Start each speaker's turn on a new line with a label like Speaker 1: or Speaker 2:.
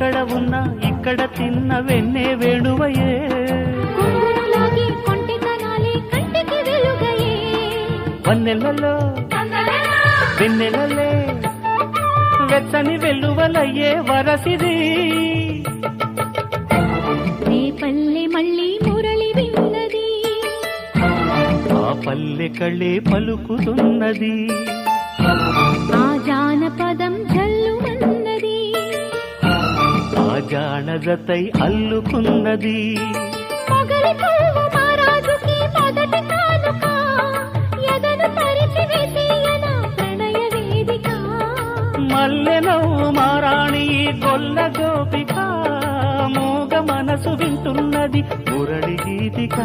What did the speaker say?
Speaker 1: ఎక్కడ ఉన్నా ఇక్కడ తిన్న వెన్నే వేణువయే వన్నెలలో వెన్నెలలే వెచ్చని వెల్లువలయ్యే వరసిది
Speaker 2: పల్లె మళ్ళీ మురళి విన్నది
Speaker 1: ఆ పల్లె కళ్ళే పలుకుతున్నది
Speaker 2: ఆ జానపదం జల్లుమన్నది
Speaker 1: ఆ జానజతై అల్లుకున్నది
Speaker 2: మొగలి పువ్వు మహారాజుకి మొదటి కానుక ఎదను పరిచి వేసేయన ప్రణయ వేదిక
Speaker 1: మల్లెనవ్వు మారాణి గొల్ల గోపిక మూగ మనసు వింటున్నది మురళి గీతిక